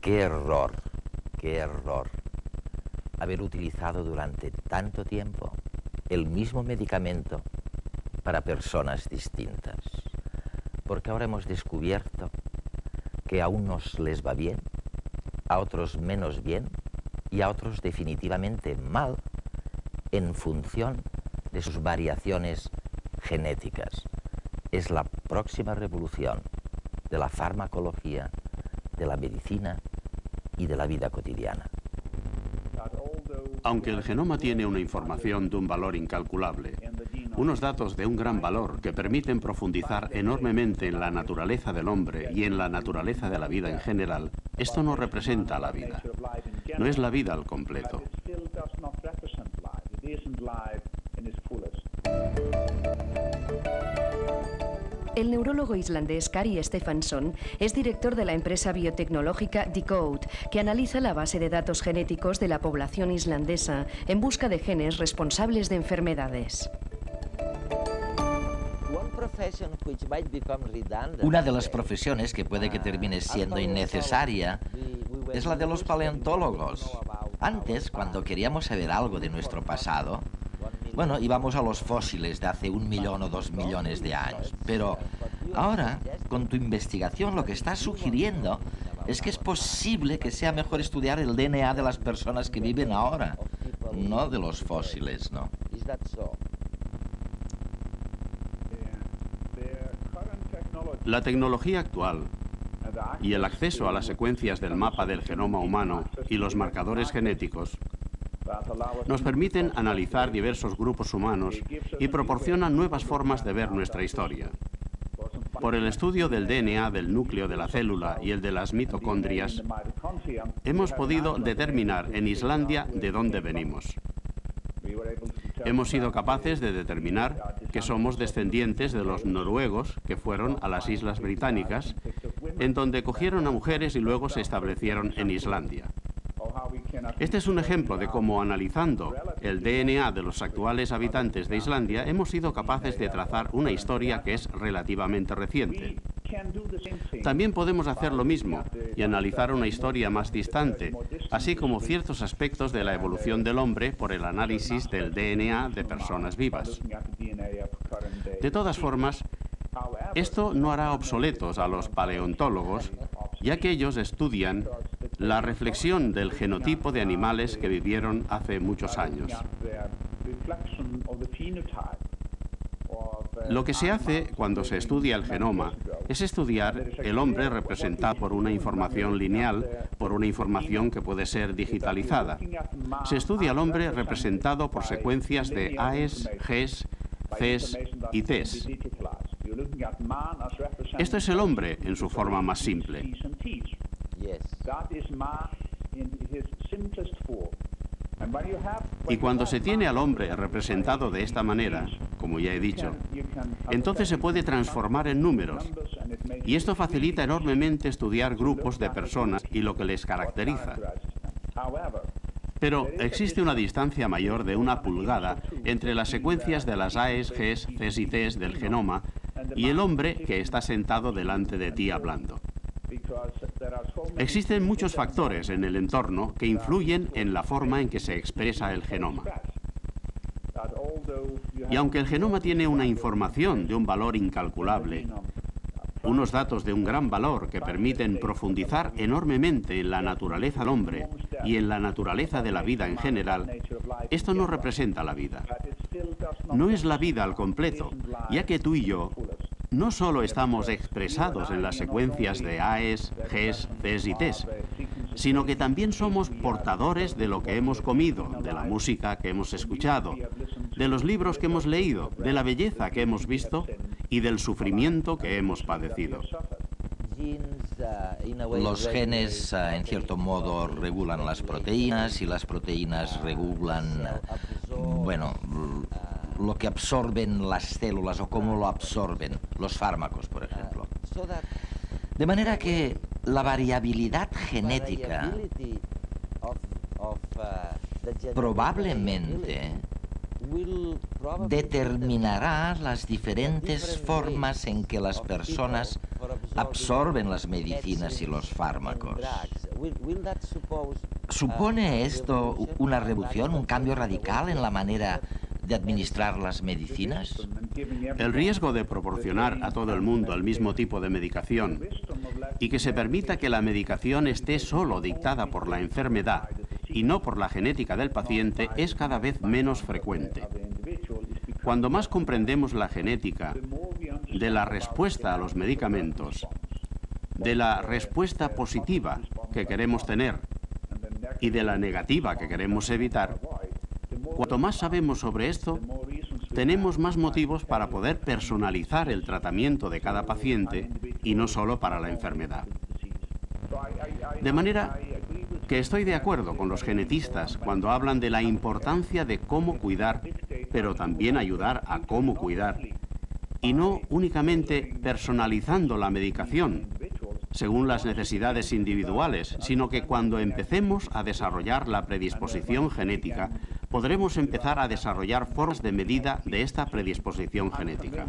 Qué error haber utilizado durante tanto tiempo el mismo medicamento para personas distintas. Porque ahora hemos descubierto que a unos les va bien, a otros menos bien y a otros definitivamente mal en función de sus variaciones genéticas. Es la próxima revolución de la farmacología, de la medicina y de la vida cotidiana. Aunque el genoma tiene una información de un valor incalculable, unos datos de un gran valor que permiten profundizar enormemente en la naturaleza del hombre y en la naturaleza de la vida en general, esto no representa la vida. No es la vida al completo. El neurólogo islandés Kari Stefansson es director de la empresa biotecnológica Decode, que analiza la base de datos genéticos de la población islandesa en busca de genes responsables de enfermedades. Una de las profesiones que puede que termine siendo innecesaria es la de los paleontólogos. Antes, cuando queríamos saber algo de nuestro pasado, bueno, íbamos a los fósiles de hace 1 millón o 2 millones de años. Pero ahora, con tu investigación, lo que estás sugiriendo es que es posible que sea mejor estudiar el DNA de las personas que viven ahora, no de los fósiles, ¿no? La tecnología actual y el acceso a las secuencias del mapa del genoma humano y los marcadores genéticos nos permiten analizar diversos grupos humanos y proporcionan nuevas formas de ver nuestra historia. Por el estudio del DNA del núcleo de la célula y el de las mitocondrias, hemos podido determinar en Islandia de dónde venimos. Hemos sido capaces de determinar que somos descendientes de los noruegos que fueron a las Islas Británicas, en donde cogieron a mujeres y luego se establecieron en Islandia. Este es un ejemplo de cómo, analizando el DNA de los actuales habitantes de Islandia, hemos sido capaces de trazar una historia que es relativamente reciente. También podemos hacer lo mismo y analizar una historia más distante, así como ciertos aspectos de la evolución del hombre por el análisis del DNA de personas vivas. De todas formas, esto no hará obsoletos a los paleontólogos, ya que ellos estudian la reflexión del genotipo de animales que vivieron hace muchos años. Lo que se hace cuando se estudia el genoma es estudiar el hombre representado por una información lineal, por una información que puede ser digitalizada. Se estudia al hombre representado por secuencias de A's, G's, C's y T's. Esto es el hombre en su forma más simple. Y cuando se tiene al hombre representado de esta manera, como ya he dicho, entonces se puede transformar en números. Y esto facilita enormemente estudiar grupos de personas y lo que les caracteriza. Pero existe una distancia mayor de 1 pulgada entre las secuencias de las A's, G's, C's y T's del genoma y el hombre que está sentado delante de ti hablando. Existen muchos factores en el entorno que influyen en la forma en que se expresa el genoma. Y aunque el genoma tiene una información de un valor incalculable, unos datos de un gran valor que permiten profundizar enormemente en la naturaleza del hombre y en la naturaleza de la vida en general, esto no representa la vida. No es la vida al completo, ya que tú y yo no solo estamos expresados en las secuencias de A's, G's, C's y T's, sino que también somos portadores de lo que hemos comido, de la música que hemos escuchado, de los libros que hemos leído, de la belleza que hemos visto y del sufrimiento que hemos padecido. Los genes, en cierto modo, regulan las proteínas y las proteínas regulan, bueno, lo que absorben las células o cómo lo absorben los fármacos, por ejemplo. De manera que La variabilidad genética probablemente determinará las diferentes formas en que las personas absorben las medicinas y los fármacos. ¿Supone esto una revolución, un cambio radical en la manera de administrar las medicinas? El riesgo de proporcionar a todo el mundo el mismo tipo de medicación y que se permita que la medicación esté solo dictada por la enfermedad y no por la genética del paciente es cada vez menos frecuente. Cuando más comprendemos la genética de la respuesta a los medicamentos, de la respuesta positiva que queremos tener y de la negativa que queremos evitar, cuanto más sabemos sobre esto, tenemos más motivos para poder personalizar el tratamiento de cada paciente y no solo para la enfermedad. De manera que estoy de acuerdo con los genetistas cuando hablan de la importancia de cómo cuidar, pero también ayudar a cómo cuidar, y no únicamente personalizando la medicación según las necesidades individuales, sino que cuando empecemos a desarrollar la predisposición genética, podremos empezar a desarrollar formas de medida de esta predisposición genética.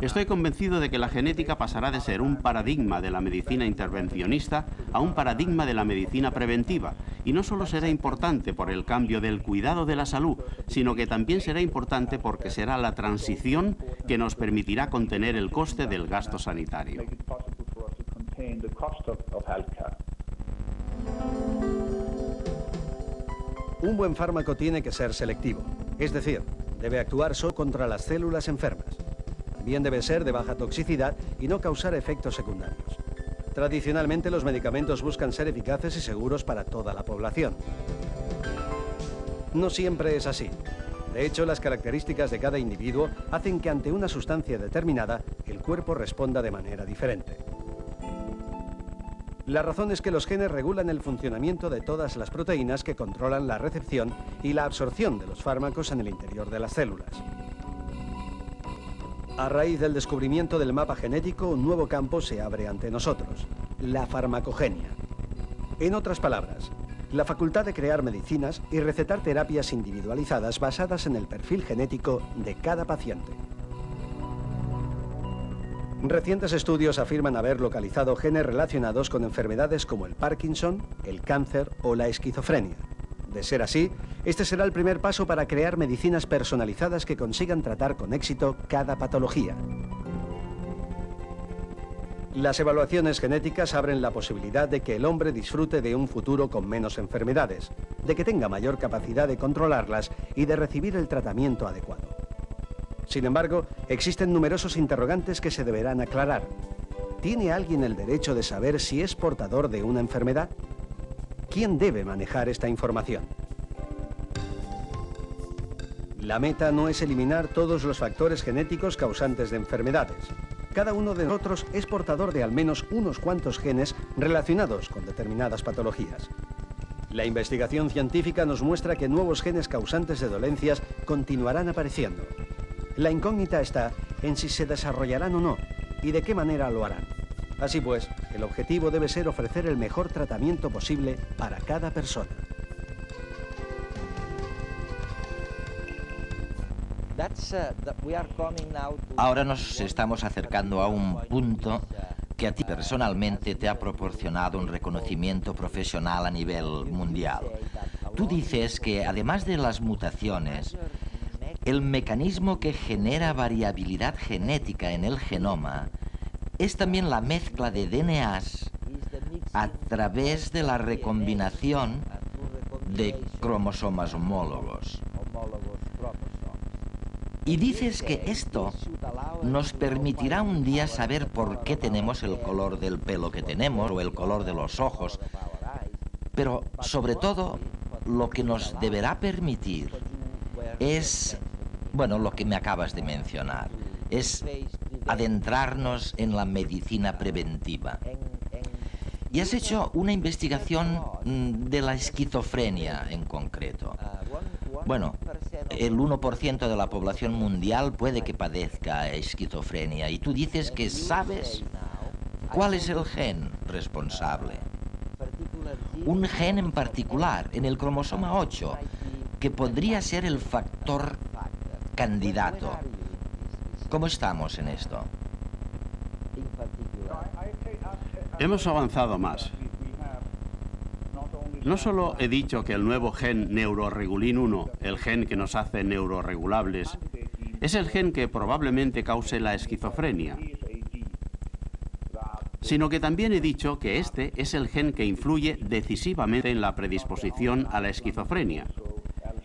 Estoy convencido de que la genética pasará de ser un paradigma de la medicina intervencionista a un paradigma de la medicina preventiva, y no solo será importante por el cambio del cuidado de la salud, sino que también será importante porque será la transición que nos permitirá contener el coste del gasto sanitario. Un buen fármaco tiene que ser selectivo, es decir, debe actuar solo contra las células enfermas. También debe ser de baja toxicidad y no causar efectos secundarios. Tradicionalmente los medicamentos buscan ser eficaces y seguros para toda la población. No siempre es así. De hecho, las características de cada individuo hacen que ante una sustancia determinada el cuerpo responda de manera diferente. La razón es que los genes regulan el funcionamiento de todas las proteínas que controlan la recepción y la absorción de los fármacos en el interior de las células. A raíz del descubrimiento del mapa genético, un nuevo campo se abre ante nosotros, la farmacogenia. En otras palabras, la facultad de crear medicinas y recetar terapias individualizadas basadas en el perfil genético de cada paciente. Recientes estudios afirman haber localizado genes relacionados con enfermedades como el Parkinson, el cáncer o la esquizofrenia. De ser así, este será el primer paso para crear medicinas personalizadas que consigan tratar con éxito cada patología. Las evaluaciones genéticas abren la posibilidad de que el hombre disfrute de un futuro con menos enfermedades, de que tenga mayor capacidad de controlarlas y de recibir el tratamiento adecuado. Sin embargo, existen numerosos interrogantes que se deberán aclarar. ¿Tiene alguien el derecho de saber si es portador de una enfermedad? ¿Quién debe manejar esta información? La meta no es eliminar todos los factores genéticos causantes de enfermedades. Cada uno de nosotros es portador de al menos unos cuantos genes relacionados con determinadas patologías. La investigación científica nos muestra que nuevos genes causantes de dolencias continuarán apareciendo. La incógnita está en si se desarrollarán o no y de qué manera lo harán. Así pues, el objetivo debe ser ofrecer el mejor tratamiento posible para cada persona. Ahora nos estamos acercando a un punto que a ti personalmente te ha proporcionado un reconocimiento profesional a nivel mundial. Tú dices que además de las mutaciones, el mecanismo que genera variabilidad genética en el genoma es también la mezcla de DNAs a través de la recombinación de cromosomas homólogos. Y dices que esto nos permitirá un día saber por qué tenemos el color del pelo que tenemos o el color de los ojos, pero sobre todo lo que nos deberá permitir es, bueno, lo que me acabas de mencionar, es adentrarnos en la medicina preventiva. Y has hecho una investigación de la esquizofrenia en concreto. Bueno, el 1% de la población mundial puede que padezca esquizofrenia y tú dices que sabes cuál es el gen responsable. Un gen en particular, en el cromosoma 8, que podría ser el factor candidato. ¿Cómo estamos en esto? Hemos avanzado más. No solo he dicho que el nuevo gen neuroregulin 1, el gen que nos hace neuroregulables, es el gen que probablemente cause la esquizofrenia, sino que también he dicho que este es el gen que influye decisivamente en la predisposición a la esquizofrenia,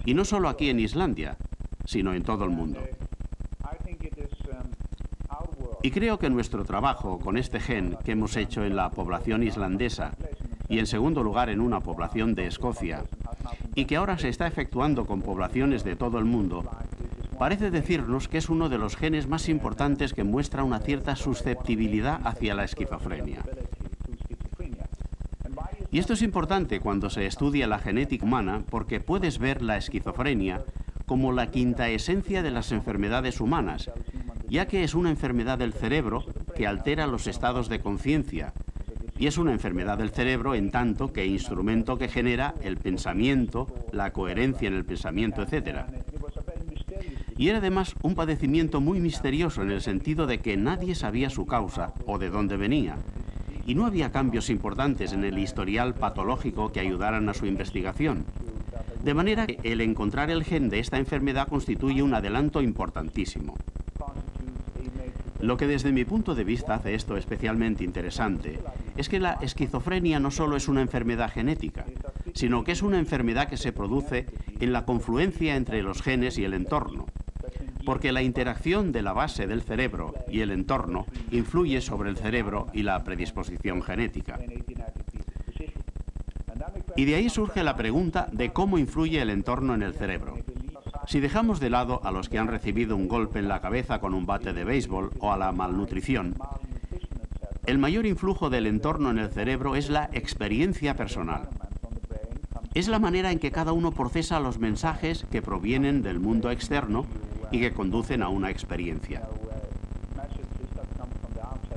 y no solo aquí en Islandia, sino en todo el mundo. Y creo que nuestro trabajo con este gen que hemos hecho en la población islandesa y en segundo lugar en una población de Escocia, y que ahora se está efectuando con poblaciones de todo el mundo, parece decirnos que es uno de los genes más importantes que muestra una cierta susceptibilidad hacia la esquizofrenia. Y esto es importante cuando se estudia la genética humana porque puedes ver la esquizofrenia como la quinta esencia de las enfermedades humanas, ya que es una enfermedad del cerebro que altera los estados de conciencia, y es una enfermedad del cerebro en tanto que instrumento que genera el pensamiento, la coherencia en el pensamiento, etc. Y era además un padecimiento muy misterioso en el sentido de que nadie sabía su causa o de dónde venía, y no había cambios importantes en el historial patológico que ayudaran a su investigación. De manera que el encontrar el gen de esta enfermedad constituye un adelanto importantísimo. Lo que desde mi punto de vista hace esto especialmente interesante es que la esquizofrenia no solo es una enfermedad genética, sino que es una enfermedad que se produce en la confluencia entre los genes y el entorno, porque la interacción de la base del cerebro y el entorno influye sobre el cerebro y la predisposición genética. Y de ahí surge la pregunta de cómo influye el entorno en el cerebro. Si dejamos de lado a los que han recibido un golpe en la cabeza con un bate de béisbol o a la malnutrición, el mayor influjo del entorno en el cerebro es la experiencia personal. Es la manera en que cada uno procesa los mensajes que provienen del mundo externo y que conducen a una experiencia.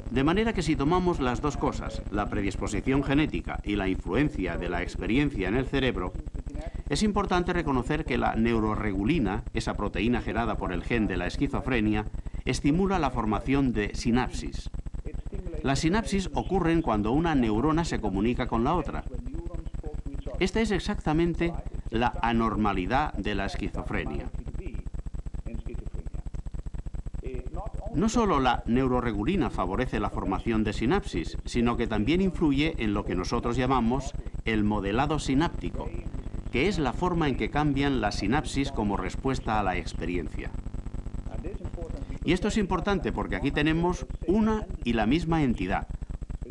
De manera que si tomamos las dos cosas, la predisposición genética y la influencia de la experiencia en el cerebro, es importante reconocer que la neuroregulina, esa proteína generada por el gen de la esquizofrenia, estimula la formación de sinapsis. Las sinapsis ocurren cuando una neurona se comunica con la otra. Esta es exactamente la anormalidad de la esquizofrenia. No solo la neuroregulina favorece la formación de sinapsis, sino que también influye en lo que nosotros llamamos el modelado sináptico, que es la forma en que cambian las sinapsis como respuesta a la experiencia. Y esto es importante porque aquí tenemos una y la misma entidad,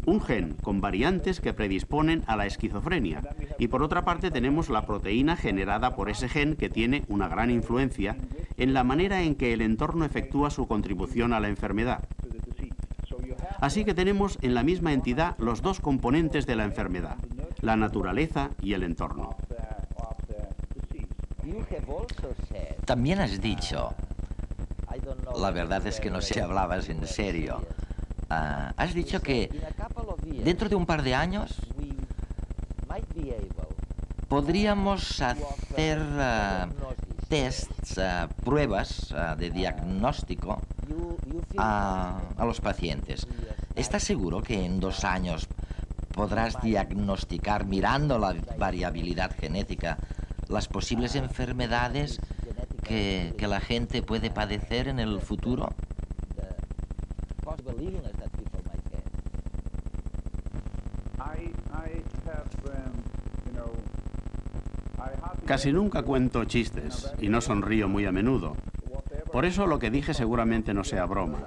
un gen con variantes que predisponen a la esquizofrenia, y por otra parte tenemos la proteína generada por ese gen que tiene una gran influencia en la manera en que el entorno efectúa su contribución a la enfermedad. Así que tenemos en la misma entidad los dos componentes de la enfermedad, la naturaleza y el entorno. También has dicho, la verdad es que no sé si hablabas en serio, has dicho que dentro de un par de años podríamos hacer tests, pruebas de diagnóstico a los pacientes. ¿Estás seguro que en 2 años podrás diagnosticar, mirando la variabilidad genética, las posibles enfermedades que la gente puede padecer en el futuro? Casi nunca cuento chistes y no sonrío muy a menudo. Por eso lo que dije seguramente no sea broma.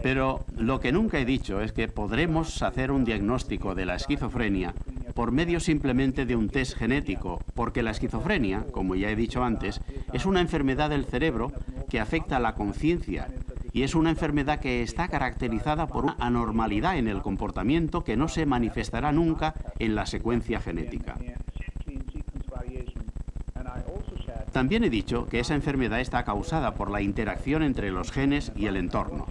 Pero lo que nunca he dicho es que podremos hacer un diagnóstico de la esquizofrenia por medio simplemente de un test genético, porque la esquizofrenia, como ya he dicho antes, es una enfermedad del cerebro que afecta a la conciencia y es una enfermedad que está caracterizada por una anormalidad en el comportamiento que no se manifestará nunca en la secuencia genética. También he dicho que esa enfermedad está causada por la interacción entre los genes y el entorno.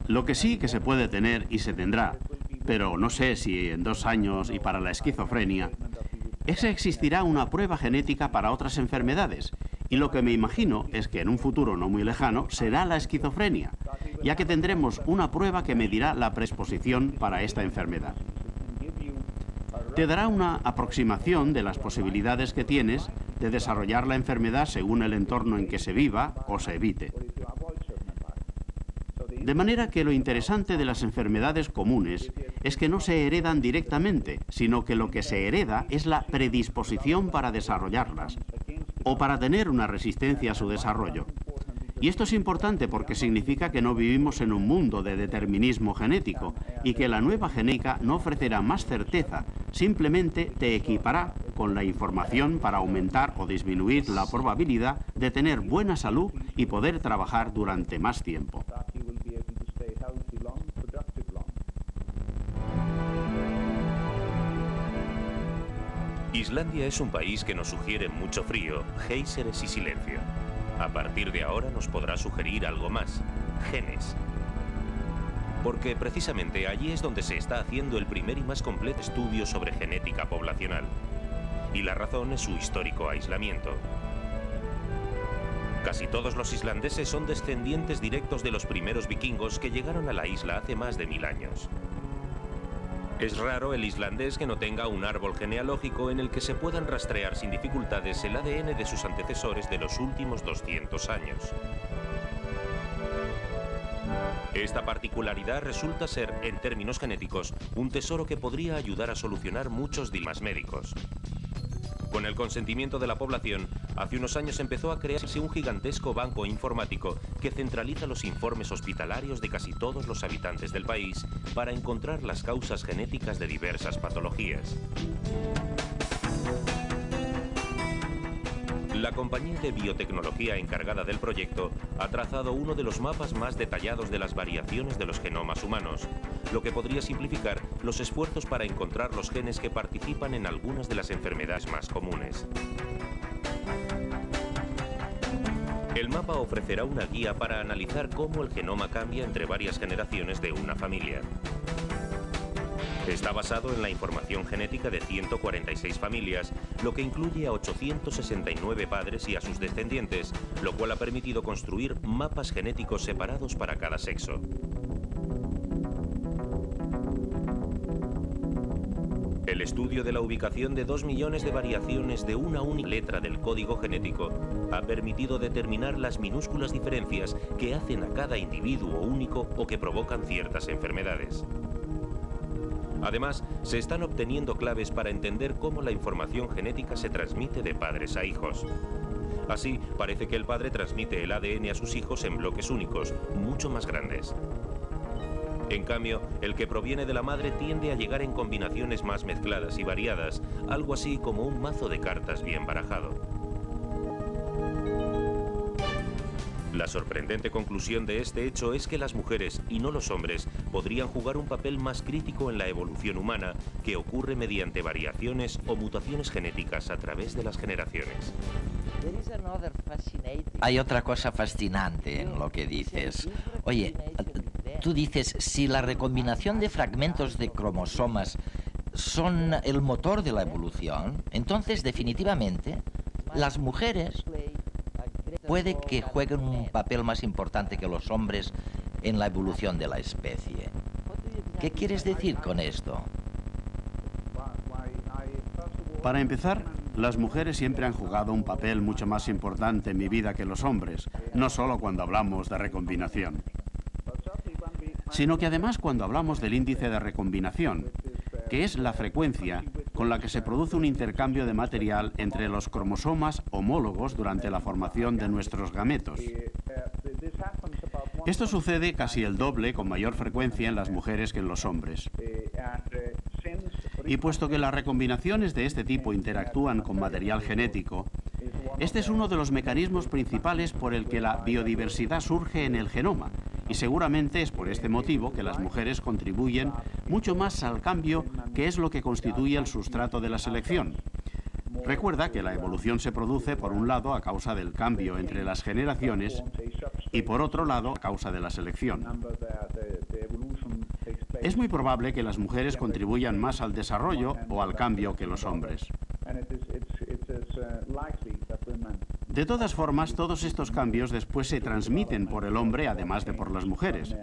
Lo que sí que se puede tener y se tendrá, pero no sé si en 2 años y para la esquizofrenia, es que existirá una prueba genética para otras enfermedades. Y lo que me imagino es que en un futuro no muy lejano será la esquizofrenia, ya que tendremos una prueba que medirá la predisposición para esta enfermedad. Te dará una aproximación de las posibilidades que tienes de desarrollar la enfermedad según el entorno en que se viva o se evite. De manera que lo interesante de las enfermedades comunes es que no se heredan directamente, sino que lo que se hereda es la predisposición para desarrollarlas o para tener una resistencia a su desarrollo. Y esto es importante porque significa que no vivimos en un mundo de determinismo genético y que la nueva genética no ofrecerá más certeza, simplemente te equipará con la información para aumentar o disminuir la probabilidad de tener buena salud y poder trabajar durante más tiempo. Islandia es un país que nos sugiere mucho frío, géiseres y silencio. A partir de ahora nos podrá sugerir algo más, genes. Porque precisamente allí es donde se está haciendo el primer y más completo estudio sobre genética poblacional. Y la razón es su histórico aislamiento. Casi todos los islandeses son descendientes directos de los primeros vikingos que llegaron a la isla hace más de 1000 años. Es raro el islandés que no tenga un árbol genealógico en el que se puedan rastrear sin dificultades el ADN de sus antecesores de los últimos 200 años. Esta particularidad resulta ser, en términos genéticos, un tesoro que podría ayudar a solucionar muchos dilemas médicos. Con el consentimiento de la población, hace unos años empezó a crearse un gigantesco banco informático que centraliza los informes hospitalarios de casi todos los habitantes del país para encontrar las causas genéticas de diversas patologías. La compañía de biotecnología encargada del proyecto ha trazado uno de los mapas más detallados de las variaciones de los genomas humanos, lo que podría simplificar los esfuerzos para encontrar los genes que participan en algunas de las enfermedades más comunes. El mapa ofrecerá una guía para analizar cómo el genoma cambia entre varias generaciones de una familia. Está basado en la información genética de 146 familias, lo que incluye a 869 padres y a sus descendientes, lo cual ha permitido construir mapas genéticos separados para cada sexo. El estudio de la ubicación de 2 millones de variaciones de una única letra del código genético ha permitido determinar las minúsculas diferencias que hacen a cada individuo único o que provocan ciertas enfermedades. Además, se están obteniendo claves para entender cómo la información genética se transmite de padres a hijos. Así, parece que el padre transmite el ADN a sus hijos en bloques únicos, mucho más grandes. En cambio, el que proviene de la madre tiende a llegar en combinaciones más mezcladas y variadas, algo así como un mazo de cartas bien barajado. La sorprendente conclusión de este hecho es que las mujeres, y no los hombres, podrían jugar un papel más crítico en la evolución humana, que ocurre mediante variaciones o mutaciones genéticas a través de las generaciones. Hay otra cosa fascinante en lo que dices. Oye, tú dices, si la recombinación de fragmentos de cromosomas son el motor de la evolución, entonces definitivamente las mujeres puede que jueguen un papel más importante que los hombres en la evolución de la especie. ¿Qué quieres decir con esto? Para empezar, las mujeres siempre han jugado un papel mucho más importante en mi vida que los hombres, no solo cuando hablamos de recombinación, sino que además cuando hablamos del índice de recombinación, que es la frecuencia con la que se produce un intercambio de material entre los cromosomas homólogos durante la formación de nuestros gametos. Esto sucede casi el doble con mayor frecuencia en las mujeres que en los hombres. Y puesto que las recombinaciones de este tipo interactúan con material genético, este es uno de los mecanismos principales por el que la biodiversidad surge en el genoma, y seguramente es por este motivo que las mujeres contribuyen mucho más al cambio, que es lo que constituye el sustrato de la selección. Recuerda que la evolución se produce, por un lado, a causa del cambio entre las generaciones y, por otro lado, a causa de la selección. Es muy probable que las mujeres contribuyan más al desarrollo o al cambio que los hombres. De todas formas, todos estos cambios después se transmiten por el hombre, además de por las mujeres.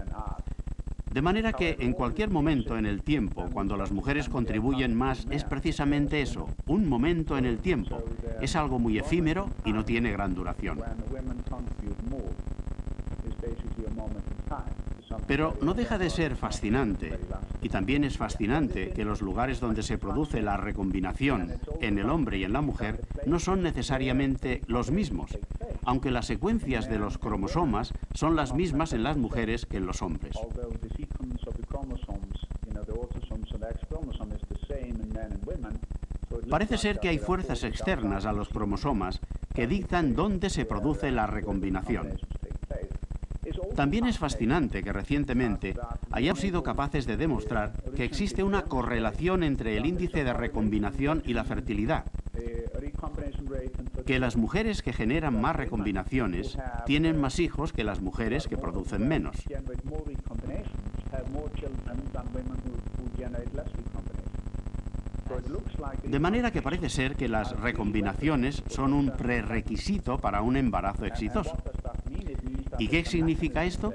De manera que en cualquier momento en el tiempo, cuando las mujeres contribuyen más, es precisamente eso, un momento en el tiempo. Es algo muy efímero y no tiene gran duración. Pero no deja de ser fascinante, y también es fascinante que los lugares donde se produce la recombinación en el hombre y en la mujer no son necesariamente los mismos, aunque las secuencias de los cromosomas son las mismas en las mujeres que en los hombres. Parece ser que hay fuerzas externas a los cromosomas que dictan dónde se produce la recombinación. También es fascinante que recientemente hayamos sido capaces de demostrar que existe una correlación entre el índice de recombinación y la fertilidad, que las mujeres que generan más recombinaciones tienen más hijos que las mujeres que producen menos. De manera que parece ser que las recombinaciones son un prerequisito para un embarazo exitoso. ¿Y qué significa esto?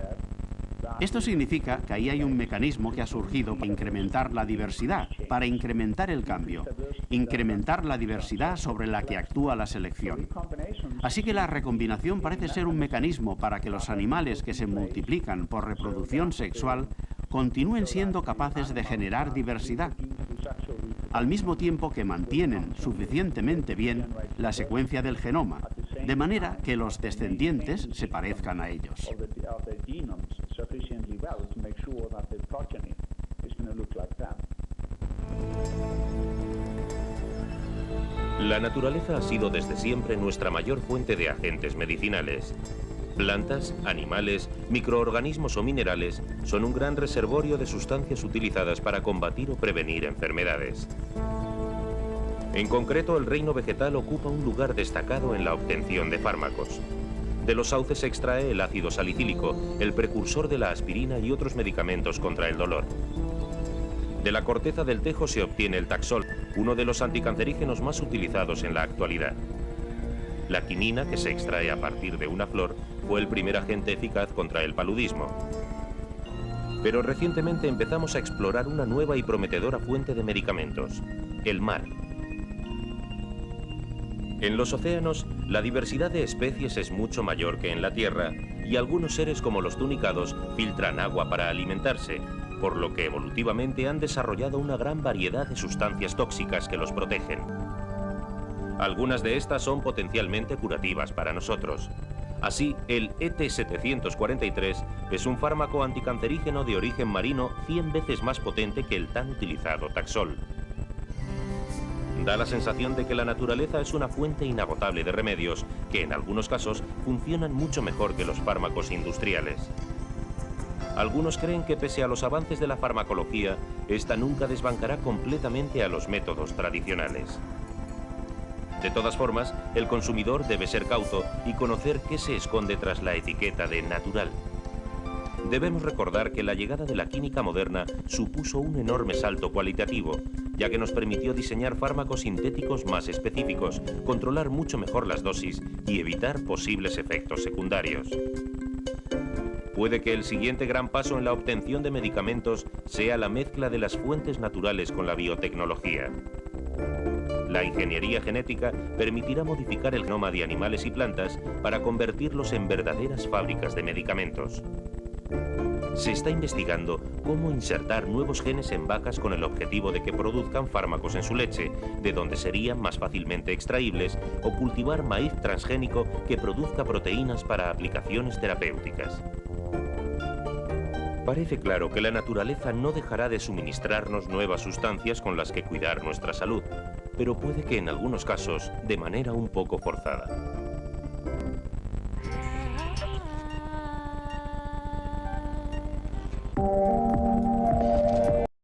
Esto significa que ahí hay un mecanismo que ha surgido para incrementar la diversidad, para incrementar el cambio, incrementar la diversidad sobre la que actúa la selección. Así que la recombinación parece ser un mecanismo para que los animales que se multiplican por reproducción sexual continúen siendo capaces de generar diversidad, al mismo tiempo que mantienen suficientemente bien la secuencia del genoma, de manera que los descendientes se parezcan a ellos. La naturaleza ha sido desde siempre nuestra mayor fuente de agentes medicinales. Plantas, animales, microorganismos o minerales son un gran reservorio de sustancias utilizadas para combatir o prevenir enfermedades. En concreto, el reino vegetal ocupa un lugar destacado en la obtención de fármacos. De los sauces se extrae el ácido salicílico, el precursor de la aspirina y otros medicamentos contra el dolor. De la corteza del tejo se obtiene el taxol, uno de los anticancerígenos más utilizados en la actualidad. La quinina, que se extrae a partir de una flor, fue el primer agente eficaz contra el paludismo. Pero recientemente empezamos a explorar una nueva y prometedora fuente de medicamentos, el mar. En los océanos, la diversidad de especies es mucho mayor que en la tierra, y algunos seres como los tunicados filtran agua para alimentarse, por lo que evolutivamente han desarrollado una gran variedad de sustancias tóxicas que los protegen. Algunas de estas son potencialmente curativas para nosotros. Así, el ET-743 es un fármaco anticancerígeno de origen marino 100 veces más potente que el tan utilizado taxol. Da la sensación de que la naturaleza es una fuente inagotable de remedios que en algunos casos funcionan mucho mejor que los fármacos industriales. Algunos creen que pese a los avances de la farmacología, esta nunca desbancará completamente a los métodos tradicionales. De todas formas, el consumidor debe ser cauto y conocer qué se esconde tras la etiqueta de natural. Debemos recordar que la llegada de la química moderna supuso un enorme salto cualitativo, ya que nos permitió diseñar fármacos sintéticos más específicos, controlar mucho mejor las dosis y evitar posibles efectos secundarios. Puede que el siguiente gran paso en la obtención de medicamentos sea la mezcla de las fuentes naturales con la biotecnología. La ingeniería genética permitirá modificar el genoma de animales y plantas para convertirlos en verdaderas fábricas de medicamentos. Se está investigando cómo insertar nuevos genes en vacas con el objetivo de que produzcan fármacos en su leche, de donde serían más fácilmente extraíbles, o cultivar maíz transgénico que produzca proteínas para aplicaciones terapéuticas. Parece claro que la naturaleza no dejará de suministrarnos nuevas sustancias con las que cuidar nuestra salud, pero puede que en algunos casos de manera un poco forzada.